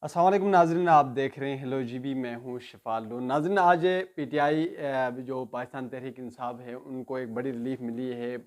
अस्सलाम वालेकुम नाज़रीन, आप देख रहे हैं हेलो जीबी। मैं हूँ शफ़ाल लून। नाज़रीन, आज पीटीआई जो पाकिस्तान तहरीक इंसाफ है उनको एक बड़ी रिलीफ मिली है।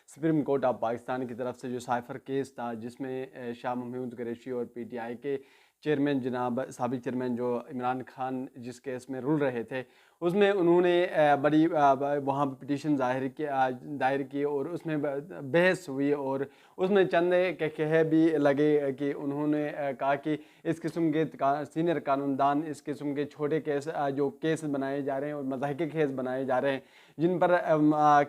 सुप्रीम कोर्ट ऑफ पाकिस्तान की तरफ से जो साइफ़र केस था जिसमें शाह महमूद कुरैशी और पीटीआई के चेयरमैन जनाब साबिक़ चेयरमैन जो इमरान खान जिस केस में रुल रहे थे, उसमें उन्होंने बड़ी वहाँ पर पिटीशन दायर की और उसमें बहस हुई और उसमें चंद कहे भी लगे कि उन्होंने कहा कि इस किस्म के सीनियर कानूनदान इस किस्म के छोटे केस जो केस बनाए जा रहे हैं और मज़ाहिर केस बनाए जा रहे हैं जिन पर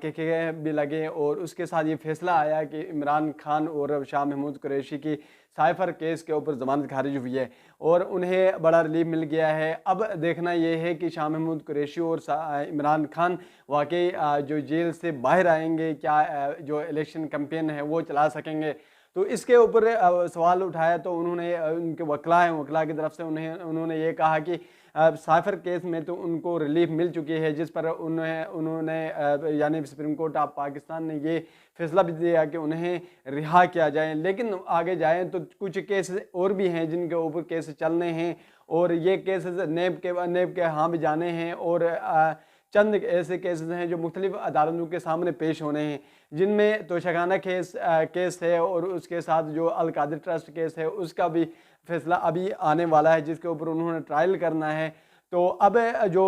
के भी लगे, और उसके साथ ये फैसला आया कि इमरान खान और शाह महमूद कुरैशी की साइफर केस के ऊपर ज़मानत खारिज हुई है और उन्हें बड़ा रिलीफ मिल गया है। अब देखना यह है कि शाह महमूद कुरैशी और इमरान खान वाकई जो जेल से बाहर आएंगे, क्या जो इलेक्शन कैंपेन है वो चला सकेंगे। तो इसके ऊपर सवाल उठाया तो उन्होंने उनके वकला हैं, वकला की तरफ से उन्होंने ये कहा कि साइफर केस में तो उनको रिलीफ मिल चुकी है, जिस पर उन्होंने यानी सुप्रीम कोर्ट ऑफ पाकिस्तान ने ये फैसला भी दिया कि उन्हें रिहा किया जाए। लेकिन आगे जाएं तो कुछ केस और भी हैं जिनके ऊपर केस चलने हैं और ये केसेस नेब के यहाँ भी जाने हैं और चंद ऐसे केसेस हैं जो मुख्तलिफ अदालतों के सामने पेश होने हैं, जिनमें तोशाखाना केस है और उसके साथ जो अल कादिर ट्रस्ट केस है उसका भी फैसला अभी आने वाला है, जिसके ऊपर उन्होंने ट्रायल करना है। तो अब जो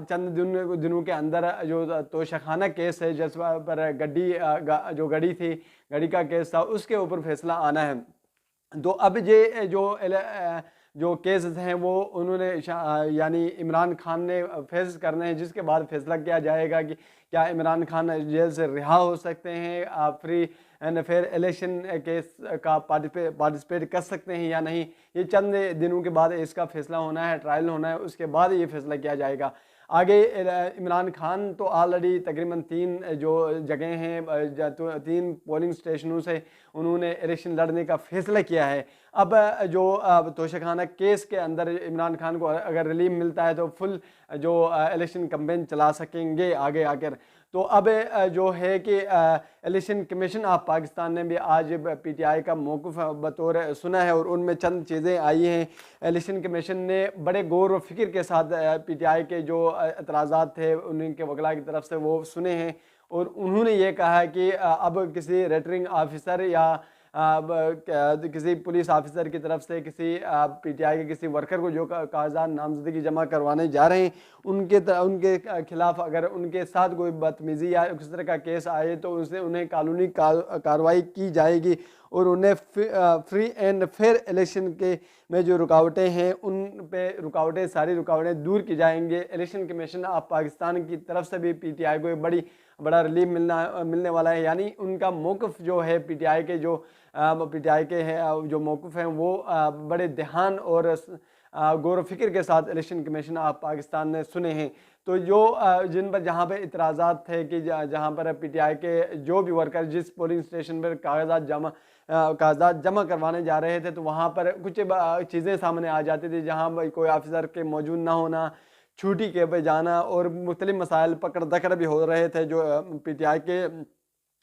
चंद दिनों के अंदर जो तोशाखाना केस है जिस पर जो गड़ी थी, गड़ी का केस था, उसके ऊपर फैसला आना है। तो अब ये जो केसेस हैं वो उन्होंने यानी इमरान खान ने फेस करने हैं, जिसके बाद फैसला किया जाएगा कि क्या इमरान खान जेल से रिहा हो सकते हैं, free and fair election case का पार्टिसिपेट कर सकते हैं या नहीं। ये चंद दिनों के बाद इसका फैसला होना है, ट्रायल होना है, उसके बाद ये फैसला किया जाएगा। आगे इमरान खान तो ऑलरेडी तकरीबन 3 जो जगह हैं, 3 पोलिंग स्टेशनों से उन्होंने इलेक्शन लड़ने का फैसला किया है। अब जो तोशाखाना केस के अंदर इमरान खान को अगर रिलीफ मिलता है तो फुल जो इलेक्शन कैंपेन चला सकेंगे आगे आकर। तो अब जो है कि इलेक्शन कमीशन ऑफ पाकिस्तान ने भी आज पीटीआई का मौक़िफ़ बतौर सुना है और उनमें चंद चीज़ें आई हैं। इलेक्शन कमीशन ने बड़े गौर व फिक्र के साथ पीटीआई के जो एतराज़ात थे उनके वकला की तरफ से वो सुने हैं और उन्होंने ये कहा कि अब किसी रिटर्निंग ऑफिसर या किसी पुलिस ऑफिसर की तरफ से किसी पीटीआई के किसी वर्कर को जो कागजात नामजदगी जमा करवाने जा रहे हैं उनके खिलाफ अगर उनके साथ कोई बदतमीजी या किस तरह का केस आए तो उससे उन्हें कानूनी कार्रवाई की जाएगी और उन्हें फ्री एंड फेयर इलेक्शन के में जो रुकावटें हैं उन पे सारी रुकावटें दूर की जाएंगे। इलेक्शन कमीशन ऑफ पाकिस्तान की तरफ से भी पीटीआई को बड़ा रिलीफ मिलने वाला है। यानी उनका मौक़िफ़ जो है पीटीआई के हैं जो मौक़िफ़ हैं वो बड़े ध्यान और गौर फिक्र के साथ इलेक्शन कमीशन ऑफ पाकिस्तान ने सुने हैं। तो जो जिन पर जहाँ पे इतराज़ात थे कि जहाँ पर पीटीआई के जो भी वर्कर जिस पोलिंग स्टेशन पर कागजात जमा करवाने जा रहे थे तो वहाँ पर कुछ चीज़ें सामने आ जाती थी, जहाँ भाई कोई ऑफिसर के मौजूद ना होना, छुट्टी के पे जाना और मुख्तलिफ मसाइल पकड़ दकड़ भी हो रहे थे। जो पीटीआई के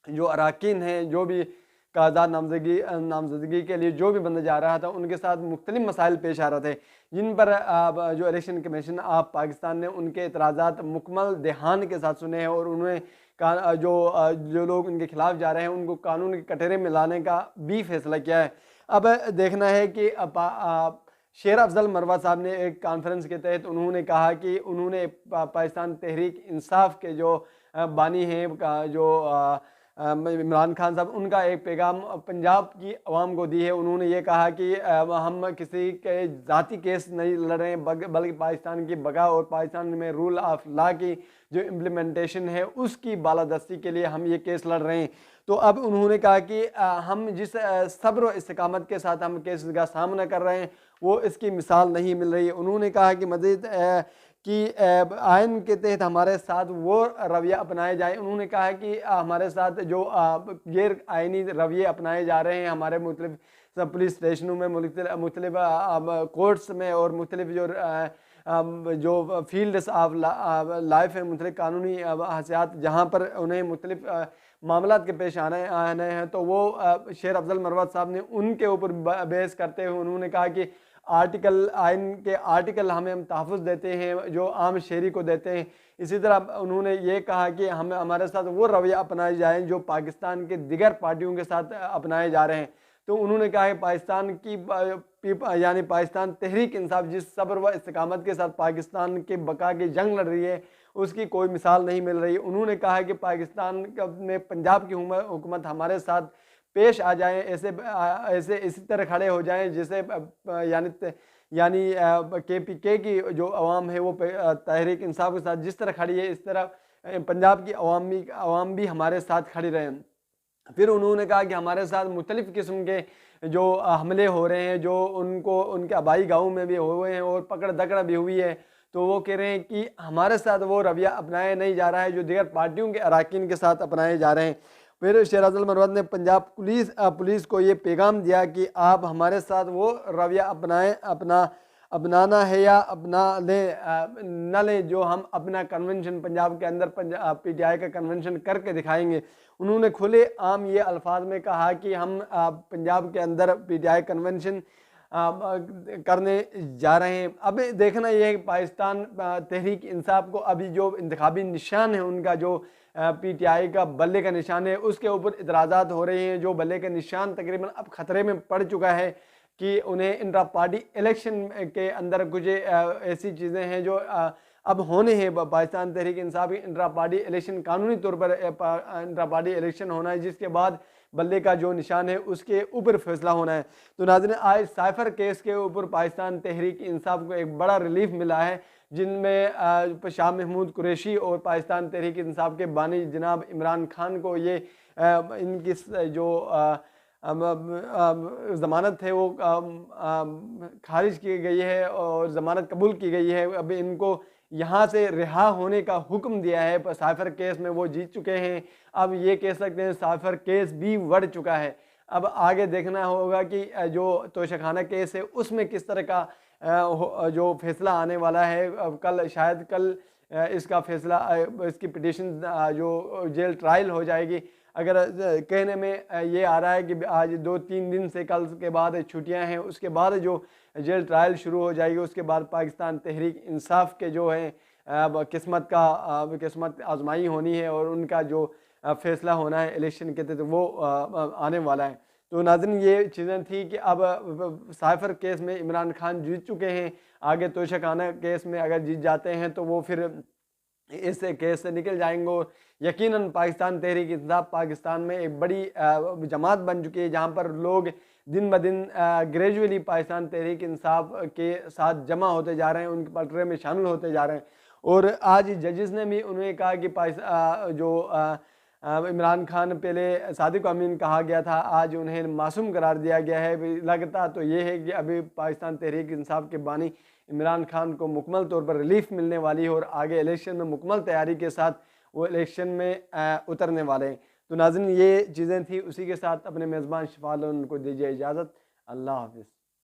जो अरकान हैं, जो भी कागजात नामजदगी के लिए जो भी बंदा जा रहा था उनके साथ मुख्तलिफ मसाइल पेश आ रहे थे, जिन पर जो इलेक्शन कमीशन ऑफ पाकिस्तान ने उनके एतराज़ात मुकम्मल ध्यान के साथ सुने हैं और उन्हें जो लोग उनके खिलाफ जा रहे हैं उनको कानून के कटघरे में लाने का भी फैसला किया है। अब देखना है कि शेर अफजल मरवा साहब ने एक कॉन्फ्रेंस के तहत उन्होंने कहा कि उन्होंने पाकिस्तान तहरीक इंसाफ के जो बानी हैं जो इमरान खान साहब, उनका एक पैगाम पंजाब की आवाम को दी है। उन्होंने ये कहा कि हम किसी के ज़ाती केस नहीं लड़ रहे हैं बल्कि पाकिस्तान की बका और पाकिस्तान में रूल ऑफ लॉ की जो इम्प्लीमेंटेशन है उसकी बालादस्ती के लिए हम ये केस लड़ रहे हैं। तो अब उन्होंने कहा कि हम जिस सब्र व इस्तिकामत के साथ हम केस का सामना कर रहे हैं वो इसकी मिसाल नहीं मिल रही है। उन्होंने कहा कि मज़ीद कि आइन के तहत हमारे साथ वो रवैया अपनाए जाए। उन्होंने कहा कि हमारे साथ जो गैर आइनी रवैये अपनाए जा रहे हैं हमारे मुख्तलिफ पुलिस स्टेशनों में, मुख्तलिफ कोर्ट्स में और मुख्तलिफ जो फील्ड्स ऑफ लाइफ है, मुख्तलिफ कानूनी हसियात जहाँ पर उन्हें मुख्तलिफ मामलात के पेश आने हैं, तो वो शेर अफजल मरवत साहब ने उनके ऊपर बहस करते हुए उन्होंने कहा कि आर्टिकल, आइन के आर्टिकल हम तहफ़्फ़ुज़ देते हैं जो आम शहरी को देते हैं। इसी तरह उन्होंने ये कहा कि हमें हमारे साथ वो रवैया अपनाए जाएँ जो पाकिस्तान के दीगर पार्टियों के साथ अपनाए जा रहे हैं। तो उन्होंने कहा है पाकिस्तान की यानी पाकिस्तान तहरीक इंसाफ जिस सब्र व इस्तिकामत के साथ पाकिस्तान के बका की जंग लड़ रही है उसकी कोई मिसाल नहीं मिल रही। उन्होंने कहा है कि पाकिस्तान में पंजाब की हुकूमत हमारे साथ पेश आ जाए, ऐसे इसी तरह खड़े हो जाएं जैसे यानी KPK की जो अवाम है वो तहरीक इंसाफ के साथ जिस तरह खड़ी है, इस तरह पंजाब की अवाम भी हमारे साथ खड़ी रहें। फिर उन्होंने कहा कि हमारे साथ मुख्तलिफ़ किस्म के जो हमले हो रहे हैं, जो उनको उनके आबाई गाँव में भी हुए हैं और पकड़ दकड़ भी हुई है, तो वो कह रहे हैं कि हमारे साथ वो रवैया अपनाया नहीं जा रहा है जो दीगर पार्टियों के अरकान के साथ अपनाए जा रहे हैं। फिर शहराजुल मरवत ने पंजाब पुलिस को ये पैगाम दिया कि आप हमारे साथ वो रवैया अपनाना है या अपना लें न लें जो हम अपना कन्वेंशन पंजाब के अंदर PTI का कन्वेंशन करके दिखाएंगे। उन्होंने खुले आम ये अल्फाज में कहा कि हम पंजाब के अंदर PTI कन्वेंशन करने जा रहे हैं। अब देखना यह है कि पाकिस्तान तहरीक इंसाफ को अभी जो इंतखाबी निशान है उनका जो PTI का बल्ले का निशान है उसके ऊपर इतराज़ात हो रहे हैं। जो बल्ले का निशान तकरीबन अब ख़तरे में पड़ चुका है कि उन्हें इंट्रा पार्टी इलेक्शन के अंदर कुछ ऐसी चीज़ें हैं जो अब होने हैं। पाकिस्तान तहरीक इंसाफ की इंट्रा पार्टी इलेक्शन कानूनी तौर पर इंट्रा पार्टी इलेक्शन होना है जिसके बाद बल्ले का जो निशान है उसके ऊपर फैसला होना है। तो नाज़रीन, आज साइफर केस के ऊपर पाकिस्तान तहरीक इंसाफ को एक बड़ा रिलीफ मिला है जिनमें शाह महमूद कुरैशी और पाकिस्तान तहरीक इंसाफ के बानी जनाब इमरान खान को ये इनकी जो ज़मानत है वो खारिज की गई है और ज़मानत कबूल की गई है। अब इनको यहाँ से रिहा होने का हुक्म दिया है। पर साइफर केस में वो जीत चुके हैं। अब ये कह सकते हैं साइफर केस भी बढ़ चुका है। अब आगे देखना होगा कि जो तोशाखाना केस है उसमें किस तरह का जो फैसला आने वाला है। शायद कल इसका फैसला, इसकी पिटीशन जो जेल ट्रायल हो जाएगी। अगर कहने में ये आ रहा है कि आज 2-3 दिन से कल के बाद छुट्टियां हैं, उसके बाद जो जेल ट्रायल शुरू हो जाएगी उसके बाद पाकिस्तान तहरीक इंसाफ के जो है किस्मत आजमाई होनी है और उनका जो फैसला होना है इलेक्शन के तहत वो आने वाला है। तो नाज़रीन, ये चीज़ें थी कि अब साइफर केस में इमरान खान जीत चुके हैं। आगे तोशाखाना केस में अगर जीत जाते हैं तो वो फिर इस केस से निकल जाएंगे और यकीनन पाकिस्तान तहरीक इंसाफ पाकिस्तान में एक बड़ी जमात बन चुकी है जहाँ पर लोग दिन ब दिन ग्रेजुअली पाकिस्तान तहरीक इंसाफ के साथ जमा होते जा रहे हैं, उनके पलड़े में शामिल होते जा रहे हैं। और आज जजेस ने भी उन्हें कहा कि इमरान खान पहले सादिक अमीन कहा गया था, आज उन्हें मासूम करार दिया गया है। लगता तो ये है कि अभी पाकिस्तान तहरीक इंसाफ के बानी इमरान खान को मुकम्मल तौर पर रिलीफ मिलने वाली है और आगे इलेक्शन में मुकम्मल तैयारी के साथ वो इलेक्शन में उतरने वाले हैं। तो नाज़रीन, ये चीज़ें थी। उसी के साथ अपने मेज़बान शफाल उनको दीजिए इजाज़त। अल्लाह हाफ़िज़।